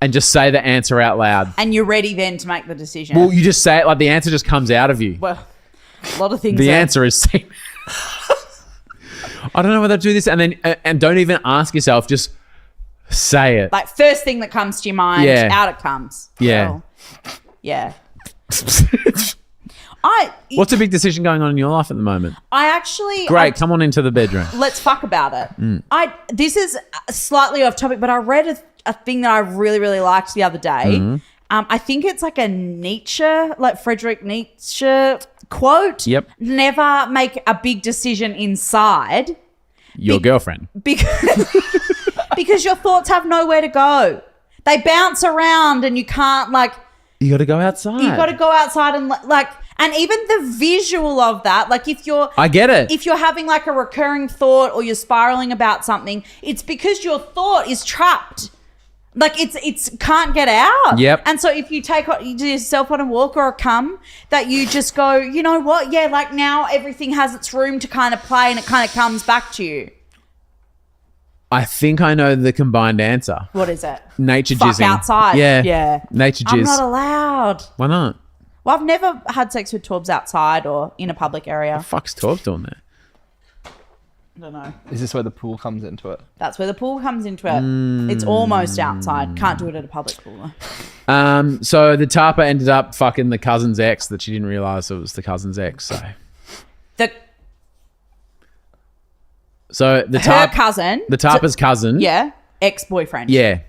and just say the answer out loud. And you're ready then to make the decision. Well, you just say it like the answer just comes out of you. Well, a lot of things. The are- answer is C. I don't know whether to do this, and then and don't even ask yourself, just say it. like first thing that comes to your mind, Yeah. out it comes. Yeah. Well, yeah. What's a big decision going on in your life at the moment? I actually Great, come on into the bedroom. let's fuck about it. This is slightly off topic, but I read a thing that I really, really liked the other day. I think it's like a Nietzsche, like Friedrich Nietzsche quote. Yep. Never make a big decision inside Your girlfriend. because your thoughts have nowhere to go. They bounce around and you can't like, You got to go outside. you got to go outside and like, and even the visual of that, like if you're, I get it. if you're having like a recurring thought or you're spiraling about something, it's because your thought is trapped. Like it's can't get out. Yep. And so if you you do yourself on a walk or a come, that you just go, you know what? Yeah, like now everything has its room to kind of play and it kind of comes back to you. I think I know the combined answer. What is it? Nature Fuck jizzing. outside. Yeah. Yeah. Nature I'm jizz. not allowed. Why not? Well, I've never had sex with Torbs outside or in a public area. Fuck's Torb doing there? I don't know. Is this where the pool comes into it? That's where the pool comes into it. It's almost outside. Can't do it at a public pool though. So the Tarpa ended up fucking the cousin's ex that she didn't realise it was the cousin's ex. So the Her cousin. the Tarpa's cousin. Yeah. Ex-boyfriend. Yeah.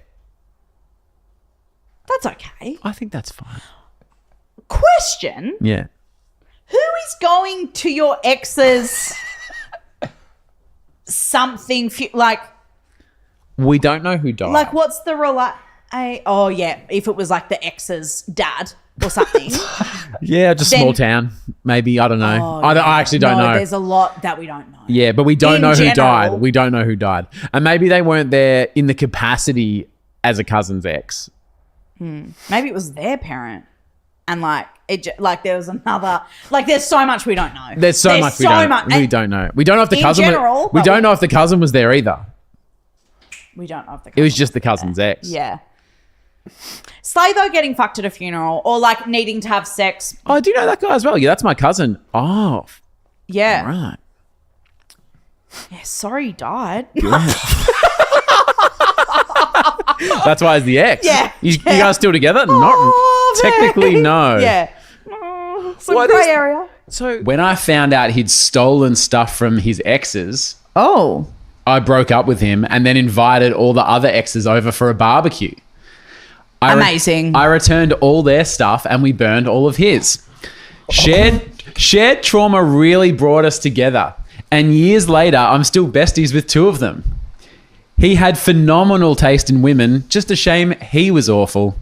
That's okay. I think that's fine. Question. Yeah. Who is going to your ex's something like We don't know who died. what's the oh yeah, if it was like the ex's dad or something. Yeah, just Then- small town. Maybe. I don't know. Oh, I actually don't know. There's a lot that we don't know. Yeah, but we don't In know who general. died. We don't know who died. And maybe they weren't there in the capacity as a cousin's ex. Maybe it was their parent. And there was another, there's so much we don't know. There's so much we don't know. We don't know. We don't know if the in cousin general, we but don't know if the cousin was there either. We don't know if the It was cousin just the cousin's ex. Yeah. Slay though getting fucked at a funeral or like needing to have sex. Oh, do you know that guy as well? Yeah, that's my cousin. Oh, Yeah. right. Yeah, sorry he died. That's why it's the ex. Yeah. You guys still together? Not Oh, man. technically, no. Yeah. Some What grey is- area. So When I found out he'd stolen stuff from his exes, Amazing. I returned all their stuff and we burned all of his. Shared trauma really brought us together. And years later, I'm still besties with 2 of them. He had phenomenal taste in women. Just a shame he was awful.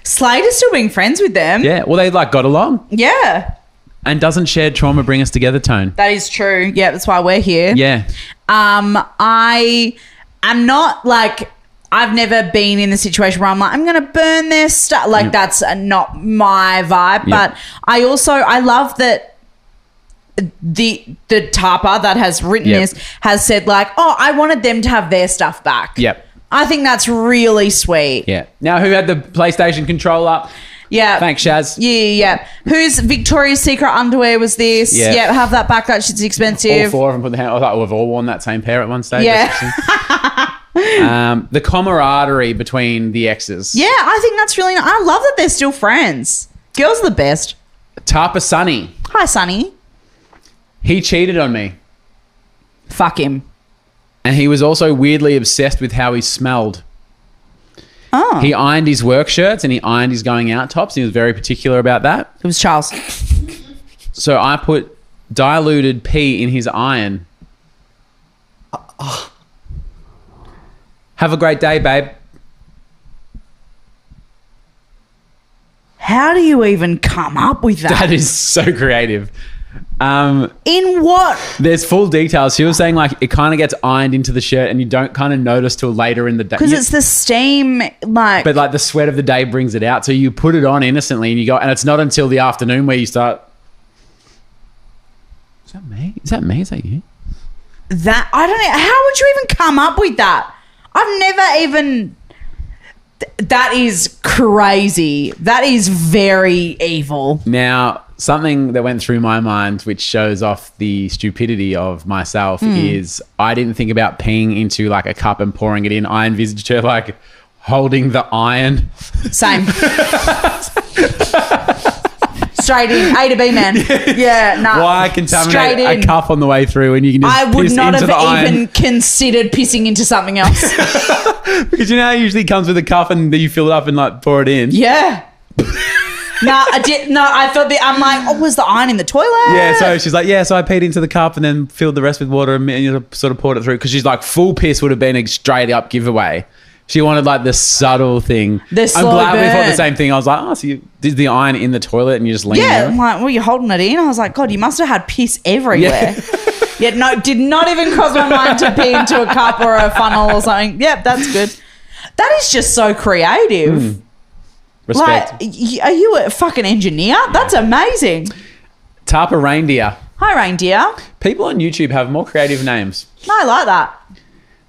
Slade is still being friends with them. Yeah, well, they got along. Yeah. And doesn't shared trauma bring us together, Tone? That is true. Yeah, that's why we're here. Yeah. I am not I've never been in the situation where I'm like, I'm going to burn their stuff. That's not my vibe. But I love that the tarper that has written this has said I wanted them to have their stuff back. Yep. I think that's really sweet. Yeah. Now, who had the PlayStation controller? Yeah. Thanks, Shaz. Yeah. Whose Victoria's Secret underwear was this? Yeah. Yeah, have that back. That shit's expensive. All 4 of them put the hand. I thought we've all worn that same pair at one stage. Yeah. The camaraderie between the exes. Yeah, I think that's really nice. I love that they're still friends. Girls are the best. Tarpa Sonny. Hi, Sonny. He cheated on me. Fuck him. And he was also weirdly obsessed with how he smelled. Oh. He ironed his work shirts and he ironed his going out tops. He was very particular about that. It was Charles. So I put diluted pee in his iron. Have a great day, babe. How do you even come up with that? That is so creative. In what? There's full details. She was saying it kind of gets ironed into the shirt and you don't kind of notice till later in the day. Because it's the steam, But the sweat of the day brings it out. So you put it on innocently and you go, and it's not until the afternoon where you start. Is that me? Is that me? Is that you? That, I don't know. How would you even come up with that? I've never even... That is crazy. That is very evil. Now, something that went through my mind, which shows off the stupidity of myself, is I didn't think about peeing into a cup and pouring it in. I envisaged her holding the iron. Same. Straight in. A to B, man. Yeah, no. Why contaminate a cup on the way through and you can just I would piss not into have the even iron? considered pissing into something else. Because you know how it usually comes with a cup and then you fill it up and pour it in? Yeah. I did. No, I thought I'm was the iron in the toilet? Yeah, so she's like, so I peed into the cup and then filled the rest with water and you sort of poured it through. Because she's full piss would have been a straight up giveaway. She wanted the subtle thing. The slow I'm glad we thought burn. the same thing. I was like, so you did the iron in the toilet and you just leaned Yeah, there? I'm like, well, you're holding it in. I was like, God, you must have had piss everywhere. Yeah, no, did not even cross my mind to pee into a cup or a funnel or something. Yep, that's good. That is just so creative. Respect. Are you a fucking engineer? That's amazing. Tarpa Reindeer. Hi, reindeer. People on YouTube have more creative names. No, I like that.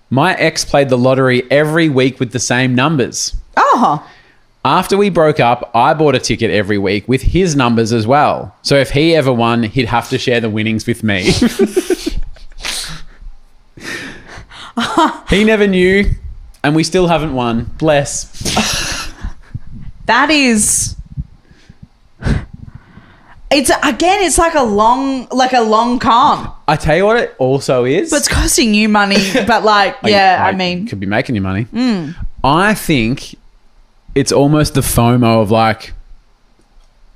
My ex played the lottery every week with the same numbers. Oh, After we broke up, I bought a ticket every week with his numbers as well. So if he ever won, he'd have to share the winnings with me. He never knew, and we still haven't won. Bless. that is... It's like a long con. I tell you what it also is. But it's costing you money. But I mean... Could be making you money. I think it's almost the FOMO of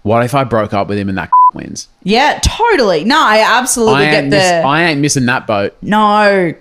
what if I broke up with him and that wins? Yeah, totally. No, I absolutely I ain't missing that boat. No.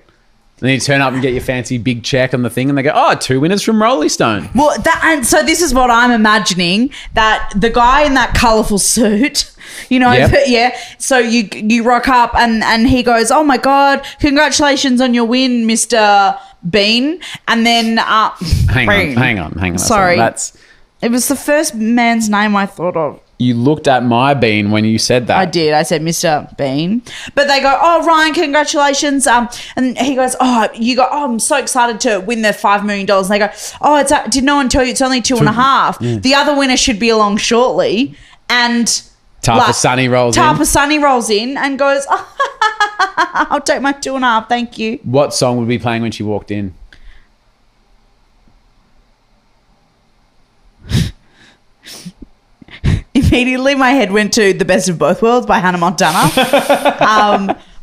Then you turn up and get your fancy big check on the thing and they go, 2 winners from Rolling Stone. Well, and so this is what I'm imagining, that the guy in that colourful suit, Yep. So you rock up and he goes, oh my God, congratulations on your win, Mr. Bean. And then... Hang on. Sorry. That's... It was the first man's name I thought of. You looked at my bean when you said that. I did. I said Mr. Bean. But they go, oh, Ryan, congratulations. And he goes, I'm so excited to win the $5 million. And they go, did no one tell you it's only 2.5? Yeah. The other winner should be along shortly. And Tarpa Sonny rolls in and goes, I'll take my 2.5. Thank you. What song would be playing when she walked in? Immediately my head went to The Best of Both Worlds by Hannah Montana.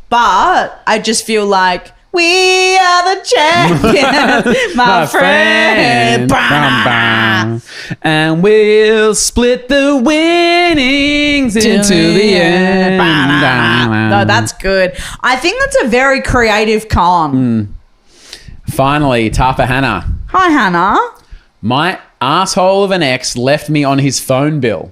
But I just feel like We are the champions, my friend. Bah. And we'll split the winnings into the end. No, that's good. I think that's a very creative con. Finally, Tapa Hannah. Hi, Hannah. My asshole of an ex left me on his phone bill.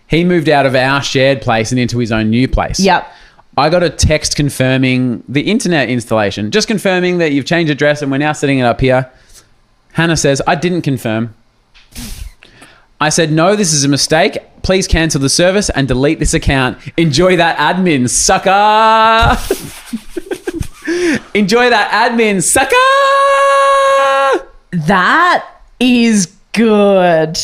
He moved out of our shared place and into his own new place. Yep. I got a text confirming the internet installation, just confirming that you've changed address and we're now setting it up here. Hannah says, I didn't confirm. I said, no, this is a mistake. Please cancel the service and delete this account. Enjoy that admin, sucker. Enjoy that admin, sucker. That is good.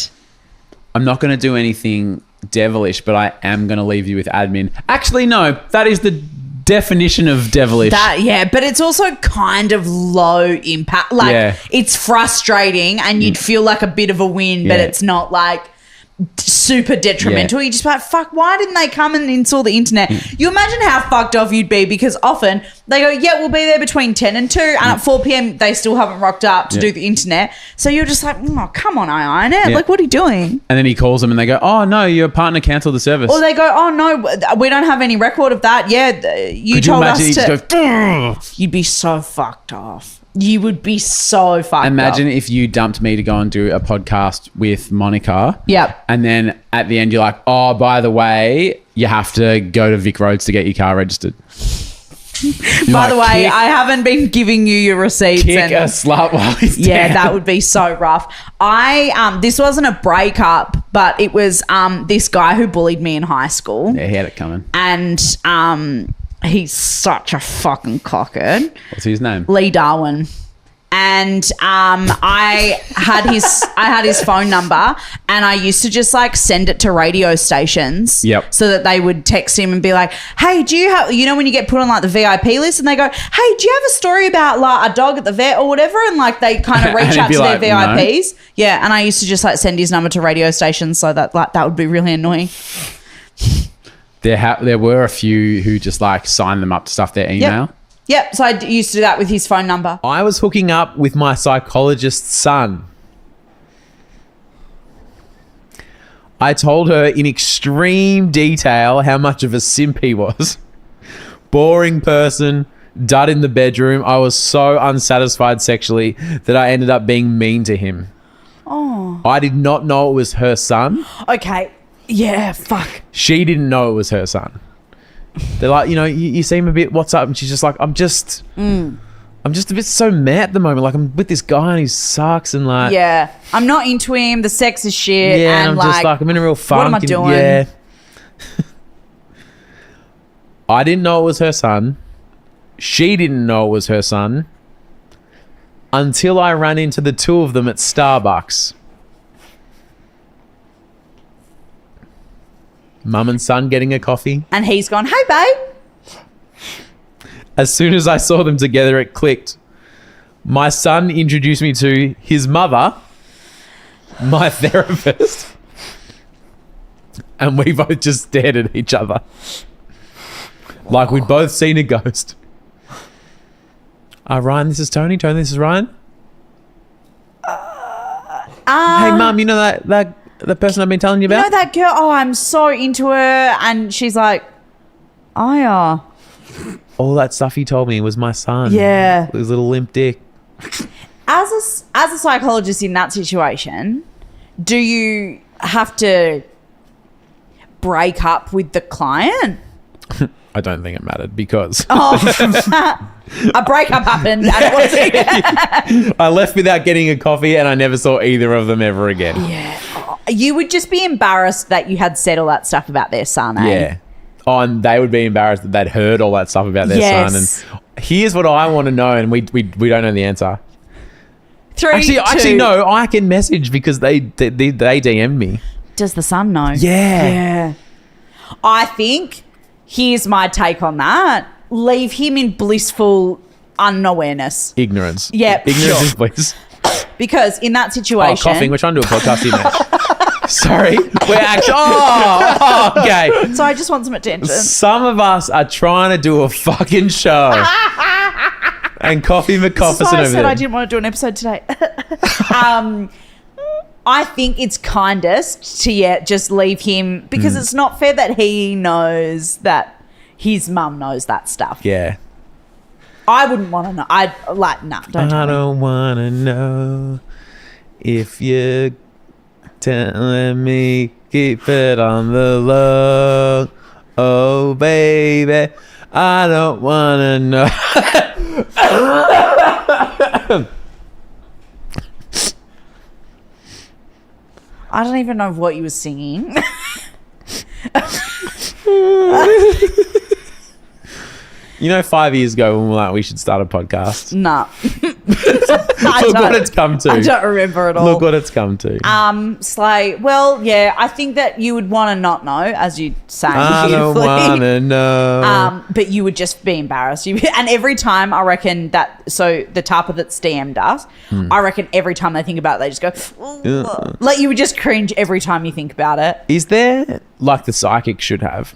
I'm not going to do anything devilish, but I am going to leave you with admin. Actually, no, that is the definition of devilish. But it's also kind of low impact. Like, it's frustrating and you'd feel like a bit of a win, but it's not like super detrimental. You just like, fuck, why didn't they come and install the internet? You imagine how fucked off you'd be, because often they go, yeah, we'll be there between 10 and 2, and at 4 p.m. they still haven't rocked up to do the internet. So you're just like, oh, come on, iInet. Like, what are you doing? And then he calls them and they go, oh, no, your partner cancelled the service. Or they go, oh, no, we don't have any record of that. Yeah, you told us to. You'd be so fucked off. You would be so fucked Imagine up. if you dumped me to go and do a podcast with Monica. Yep. And then at the end, you're like, oh, by the way, you have to go to Vic Roads to get your car registered. By the way, I haven't been giving you your receipts. Kick a slut while he's down. That would be so rough. This wasn't a breakup, but it was this guy who bullied me in high school. Yeah, he had it coming. And he's such a fucking cockhead. What's his name? Lee Darwin. And I had his phone number, and I used to just like send it to radio stations. Yep. So that they would text him and be like, hey, do you have, when you get put on like the VIP list and they go, hey, do you have a story about like a dog at the vet or whatever? And like they kind of reach out to like, their VIPs. No. Yeah. And I used to just like send his number to radio stations, so that like that would be really annoying. There were a few who just like signed them up to stuff their email. Yep. So I used to do that with his phone number. I was hooking up with my psychologist's son. I told her in extreme detail how much of a simp he was. Boring person, dud in the bedroom. I was so unsatisfied sexually that I ended up being mean to him. Oh. I did not know it was her son. Okay. Yeah, fuck. She didn't know it was her son. They're like, you seem a bit, what's up? And she's just like, I'm just a bit so mad at the moment. Like, I'm with this guy and he sucks, and like, yeah, I'm not into him. The sex is shit. yeah, and I'm just like, I'm in a real funk. What am I doing? Yeah. I didn't know it was her son. She didn't know it was her son until I ran into the two of them at Starbucks. Mum and son getting a coffee. And he's gone, hey, babe. As soon as I saw them together, it clicked. My son introduced me to his mother, my therapist, and we both just stared at each other like we'd both seen a ghost. Ryan, this is Tony. Tony, this is Ryan. Hey, Mum, you know that the person I've been telling you about? You know that girl? Oh, I'm so into her. And she's like, oh, yeah. All that stuff he told me was my son. Yeah. His little limp dick. As a psychologist in that situation, do you have to break up with the client? I don't think it mattered because a breakup happened and it wasn't. I left without getting a coffee and I never saw either of them ever again. Yeah. You would just be embarrassed that you had said all that stuff about their son, eh? Yeah. Oh, and they would be embarrassed that they'd heard all that stuff about their son. And here's what I want to know, and we don't know the answer. Actually, no, I can message because they DM'd me. Does the son know? Yeah. I think, here's my take on that. Leave him in blissful unawareness. Ignorance. Yeah, Ignorance sure. is bliss. Because in that situation... Oh, coughing. We're trying to do a podcast here, mate. Sorry. We're actually... Oh, okay. So I just want some attention. Some of us are trying to do a fucking show. And Coffee This is McCofferson why I over said there. I didn't want to do an episode today. I think it's kindest to just leave him because it's not fair that he knows that his mum knows that stuff. Yeah. I wouldn't want to know. I'd like, nah, don't tell I me. don't want to know if you're telling me keep it on the low. Oh, baby, I don't want to know. I don't even know what you were singing. You know, 5 years ago when we were like, we should start a podcast. Nah. Look what it's come to. I don't remember at all. Look what it's come to. Slay. Well, yeah, I think that you would want to not know, as you sang I don't beautifully. want to know. But you would just be embarrassed. And every time I reckon that, so the type that's DM'd us, I reckon every time they think about it, they just go, like you would just cringe every time you think about it. Is there, like the psychic should have,